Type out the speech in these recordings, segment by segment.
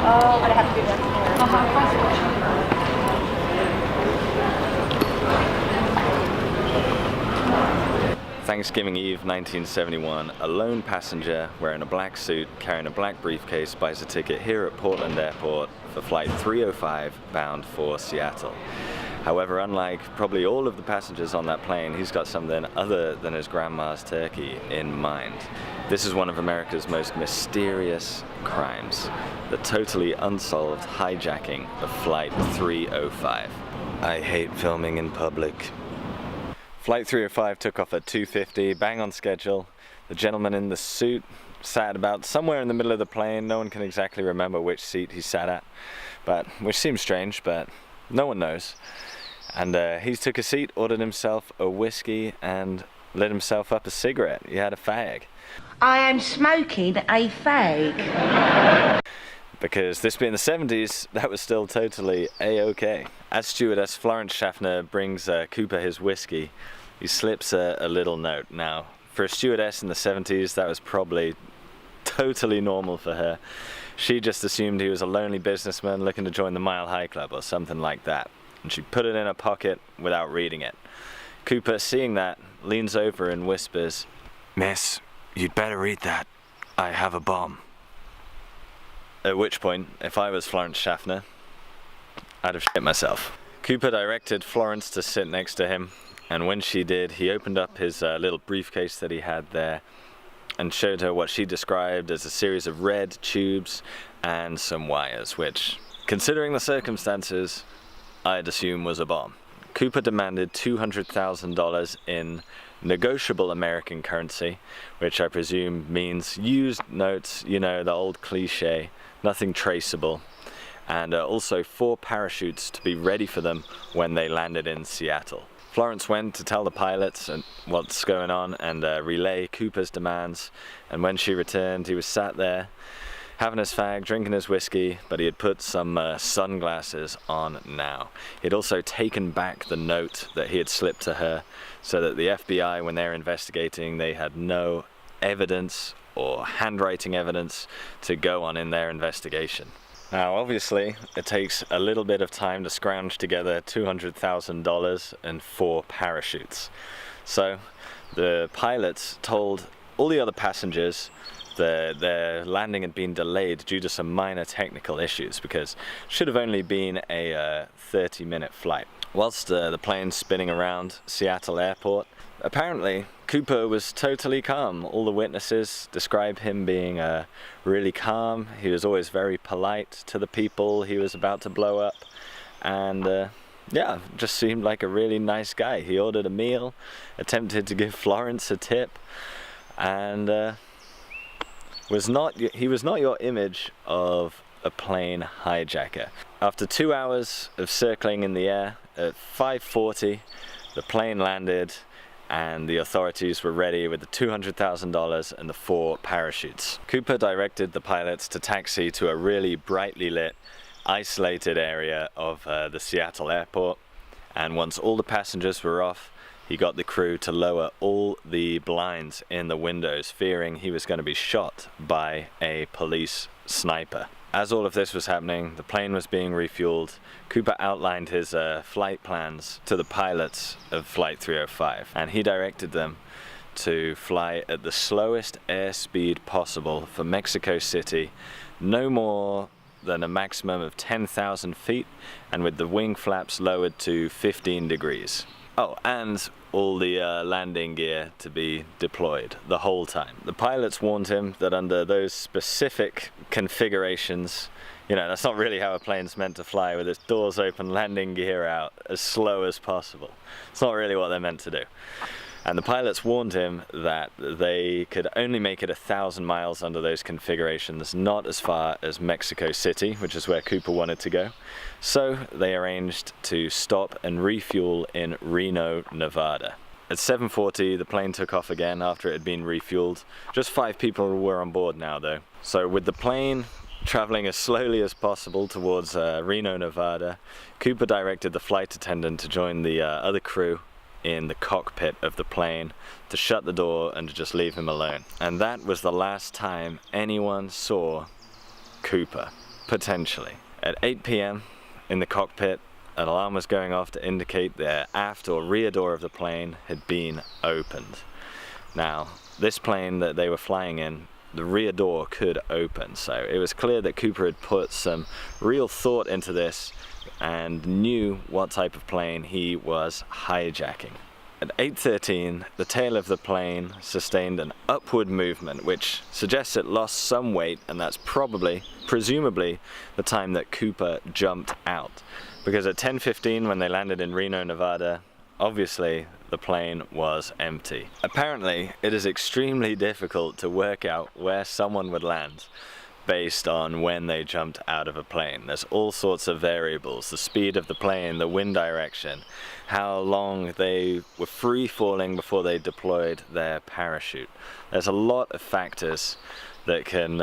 I'd have to do that tomorrow. Thanksgiving Eve 1971, a lone passenger wearing a black suit carrying a black briefcase buys a ticket here at Portland Airport for flight 305 bound for Seattle. However, unlike probably all of the passengers on that plane, he's got something other than his grandma's turkey in mind. This is one of America's most mysterious crimes, the totally unsolved hijacking of flight 305. I hate filming in public. Flight 305 took off at 2:50, bang on schedule. The gentleman in the suit sat about somewhere in the middle of the plane. No one can exactly remember which seat he sat at, which seems strange, but no one knows. And he took a seat, ordered himself a whiskey, and lit himself up a cigarette. He had a fag. I am smoking a fag. Because this being the 70s, that was still totally a-okay. As stewardess Florence Schaffner brings Cooper his whiskey, he slips a little note. Now, for a stewardess in the 70s, that was probably totally normal for her. She just assumed he was a lonely businessman looking to join the Mile High Club or something like that. And she put it in her pocket without reading it. Cooper, seeing that, leans over and whispers, "Miss, you'd better read that. I have a bomb." At which point, if I was Florence Schaffner, I'd have shit myself. Cooper directed Florence to sit next to him, and when she did, he opened up his little briefcase that he had there and showed her what she described as a series of red tubes and some wires, which, considering the circumstances, I'd assume was a bomb. Cooper demanded $200,000 in negotiable American currency, which I presume means used notes, you know, the old cliche, nothing traceable, and also 4 parachutes to be ready for them when they landed in Seattle. Florence went to tell the pilots what's going on and relay Cooper's demands, and when she returned, he was sat there having his fag, drinking his whiskey, but he had put some sunglasses on now. He'd also taken back the note that he had slipped to her, so that the FBI, when they're investigating, they had no evidence or handwriting evidence to go on in their investigation. Now, obviously, it takes a little bit of time to scrounge together $200,000 and 4 parachutes. So, the pilots told all the other passengers that their landing had been delayed due to some minor technical issues, because it should have only been a 30-minute flight. Whilst the plane's spinning around Seattle Airport, apparently Cooper was totally calm. All the witnesses describe him being really calm. He was always very polite to the people he was about to blow up, and yeah, just seemed like a really nice guy. He ordered a meal, attempted to give Florence a tip, and he was not your image of a plane hijacker. After 2 hours of circling in the air, at 5:40, the plane landed and the authorities were ready with the $200,000 and the 4 parachutes. Cooper directed the pilots to taxi to a really brightly lit, isolated area of the Seattle airport, and once all the passengers were off, he got the crew to lower all the blinds in the windows, fearing he was going to be shot by a police sniper. As all of this was happening, the plane was being refueled. Cooper outlined his flight plans to the pilots of Flight 305, and he directed them to fly at the slowest airspeed possible for Mexico City, no more than a maximum of 10,000 feet, and with the wing flaps lowered to 15 degrees. Oh, and all the landing gear to be deployed the whole time. The pilots warned him that under those specific configurations, you know, that's not really how a plane's meant to fly, with its doors open, landing gear out, as slow as possible. It's not really what they're meant to do. And the pilots warned him that they could only make it 1,000 miles under those configurations, not as far as Mexico City, which is where Cooper wanted to go. So they arranged to stop and refuel in Reno, Nevada. At 7:40, the plane took off again after it had been refueled. Just 5 people were on board now, though. So with the plane traveling as slowly as possible towards Reno, Nevada, Cooper directed the flight attendant to join the other crew in the cockpit of the plane, to shut the door and to just leave him alone. And that was the last time anyone saw Cooper. Potentially. At 8 p.m. in the cockpit, an alarm was going off to indicate the aft or rear door of the plane had been opened. Now, this plane that they were flying in, the rear door could open, so it was clear that Cooper had put some real thought into this and knew what type of plane he was hijacking. At 8:13, the tail of the plane sustained an upward movement, which suggests it lost some weight, and that's presumably, the time that Cooper jumped out. Because at 10:15, when they landed in Reno, Nevada, obviously the plane was empty. Apparently, it is extremely difficult to work out where someone would land based on when they jumped out of a plane. There's all sorts of variables: the speed of the plane, the wind direction, how long they were free falling before they deployed their parachute. There's a lot of factors that can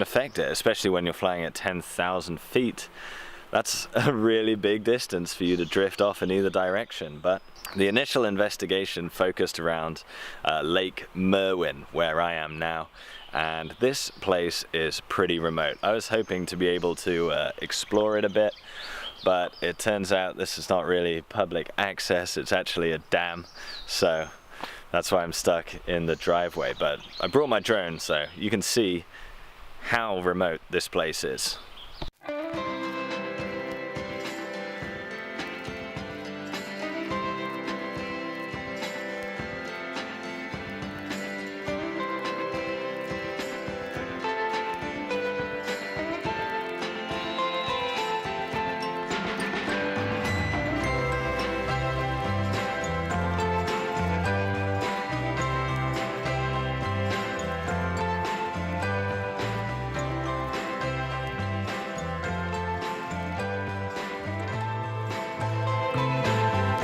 affect it, especially when you're flying at 10,000 feet. That's a really big distance for you to drift off in either direction. But the initial investigation focused around Lake Merwin, where I am now, and this place is pretty remote. I was hoping to be able to explore it a bit, but it turns out this is not really public access. It's actually a dam, so that's why I'm stuck in the driveway. But I brought my drone so you can see how remote this place is.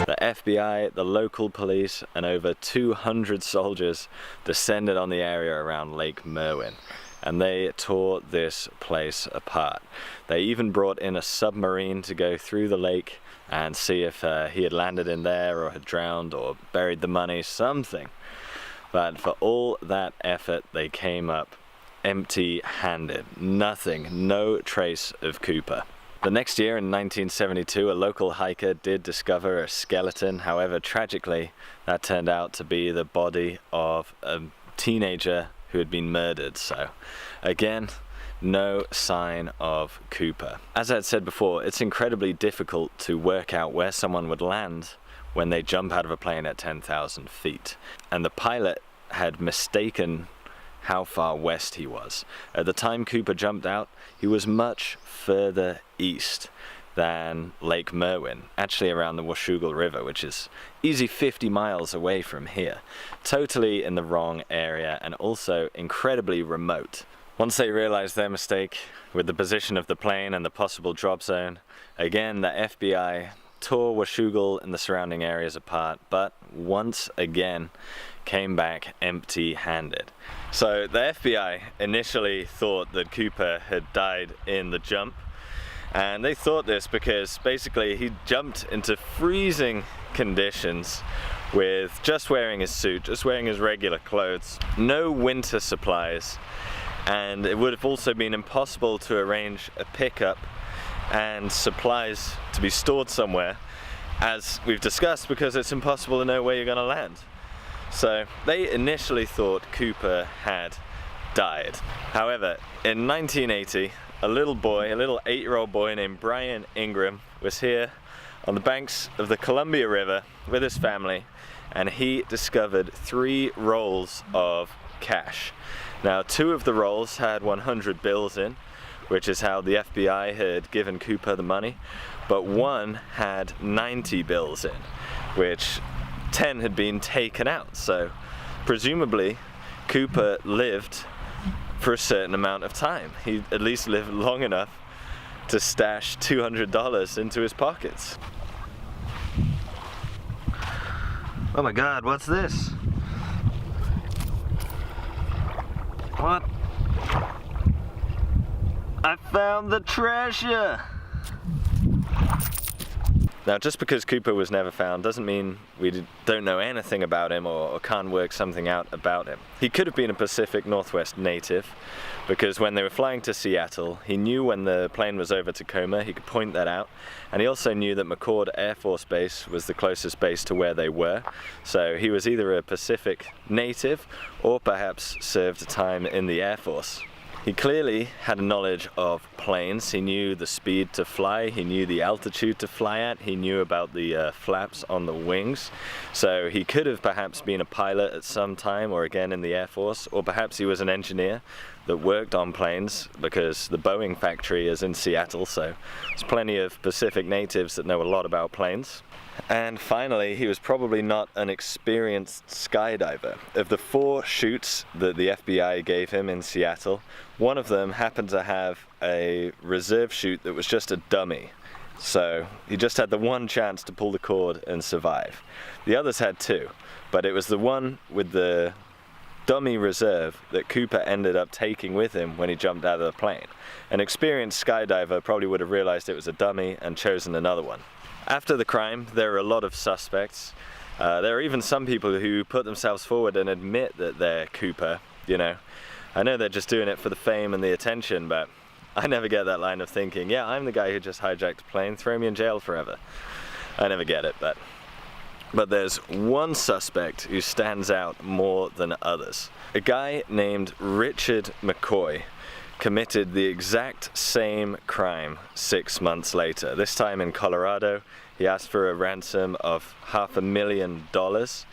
The FBI, the local police, and over 200 soldiers descended on the area around Lake Merwin, and they tore this place apart. They even brought in a submarine to go through the lake and see if he had landed in there or had drowned or buried the money, something. But for all that effort, they came up empty-handed. Nothing, no trace of Cooper. The next year, in 1972, a local hiker did discover a skeleton. However, tragically, that turned out to be the body of a teenager who had been murdered. So, again, no sign of Cooper. As I had said before, it's incredibly difficult to work out where someone would land when they jump out of a plane at 10,000 feet. And the pilot had mistaken how far west he was. At the time Cooper jumped out, he was much further east than Lake Merwin, actually around the Washougal River, which is easy 50 miles away from here. Totally in the wrong area and also incredibly remote. Once they realized their mistake with the position of the plane and the possible drop zone, again the FBI tore Washougal and the surrounding areas apart, but once again came back empty-handed. So the FBI initially thought that Cooper had died in the jump, and they thought this because basically he jumped into freezing conditions with just wearing his suit, just wearing his regular clothes, no winter supplies, and it would have also been impossible to arrange a pickup and supplies to be stored somewhere, as we've discussed, because it's impossible to know where you're going to land. So they initially thought Cooper had died. However, in 1980, a little 8-year-old boy named Brian Ingram was here on the banks of the Columbia River with his family, and he discovered 3 rolls of cash. Now, 2 of the rolls had 100 bills in, which is how the FBI had given Cooper the money, but 1 had 90 bills in, which 10 had been taken out. So presumably Cooper lived for a certain amount of time. He at least lived long enough to stash $200 into his pockets. Oh my God, what's this? What? I found the treasure! Now, just because Cooper was never found doesn't mean we don't know anything about him or can't work something out about him. He could have been a Pacific Northwest native, because when they were flying to Seattle, he knew when the plane was over Tacoma, he could point that out, and he also knew that McCord Air Force Base was the closest base to where they were, so he was either a Pacific native or perhaps served time in the Air Force. He clearly had a knowledge of planes. He knew the speed to fly, he knew the altitude to fly at, he knew about the flaps on the wings. So he could have perhaps been a pilot at some time, or again in the Air Force, or perhaps he was an engineer that worked on planes, because the Boeing factory is in Seattle, so there's plenty of Pacific natives that know a lot about planes. And finally, he was probably not an experienced skydiver. Of the 4 chutes that the FBI gave him in Seattle, one of them happened to have a reserve chute that was just a dummy. So he just had the one chance to pull the cord and survive. The others had 2, but it was the one with the dummy reserve that Cooper ended up taking with him when he jumped out of the plane. An experienced skydiver probably would have realized it was a dummy and chosen another one. After the crime, there are a lot of suspects. There are even some people who put themselves forward and admit that they're Cooper, you know. I know they're just doing it for the fame and the attention, but I never get that line of thinking, yeah, I'm the guy who just hijacked a plane, throw me in jail forever. I never get it, but there's one suspect who stands out more than others. A guy named Richard McCoy committed the exact same crime 6 months later. This time in Colorado, he asked for a ransom of $500,000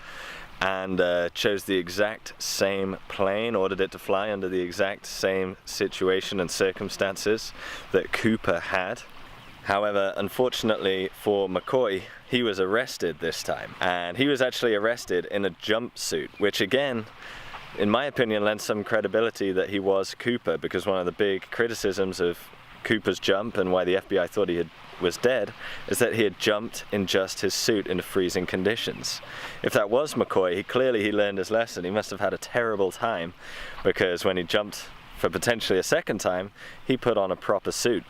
and chose the exact same plane, ordered it to fly under the exact same situation and circumstances that Cooper had. However, unfortunately for McCoy, he was arrested this time, and he was actually arrested in a jumpsuit, which again, in my opinion, lends some credibility that he was Cooper, because one of the big criticisms of Cooper's jump and why the FBI thought he was dead is that he had jumped in just his suit in freezing conditions. If that was McCoy, he learned his lesson. He must have had a terrible time, because when he jumped for potentially a second time, he put on a proper suit.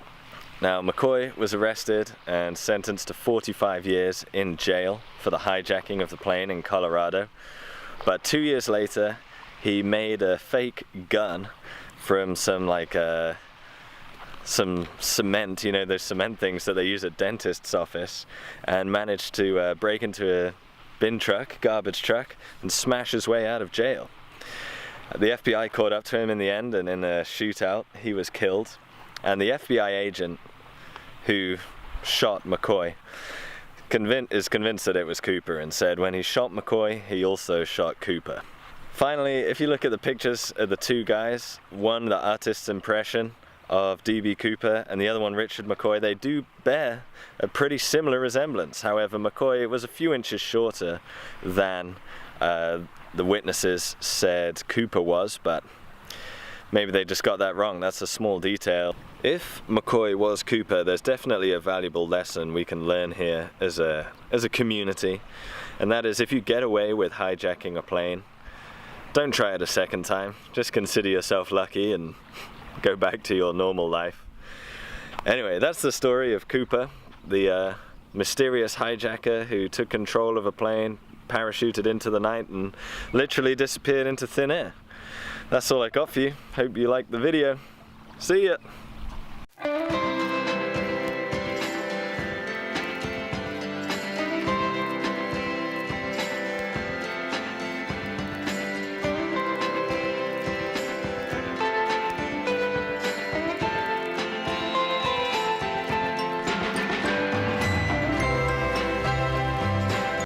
Now, McCoy was arrested and sentenced to 45 years in jail for the hijacking of the plane in Colorado, but 2 years later, he made a fake gun from some cement, you know, those cement things that they use at dentist's office, and managed to break into a garbage truck, and smash his way out of jail. The FBI caught up to him in the end, and in a shootout, he was killed. And the FBI agent who shot McCoy is convinced that it was Cooper, and said when he shot McCoy, he also shot Cooper. Finally, if you look at the pictures of the 2 guys, one the artist's impression of D.B. Cooper and the other one Richard McCoy, they do bear a pretty similar resemblance. However, McCoy was a few inches shorter than the witnesses said Cooper was, but maybe they just got that wrong. That's a small detail. If McCoy was Cooper, there's definitely a valuable lesson we can learn here as a community, and that is, if you get away with hijacking a plane, don't try it a second time. Just consider yourself lucky and go back to your normal life. Anyway, that's the story of Cooper, the mysterious hijacker who took control of a plane, parachuted into the night, and literally disappeared into thin air. That's all I got for you. Hope you liked the video. See ya!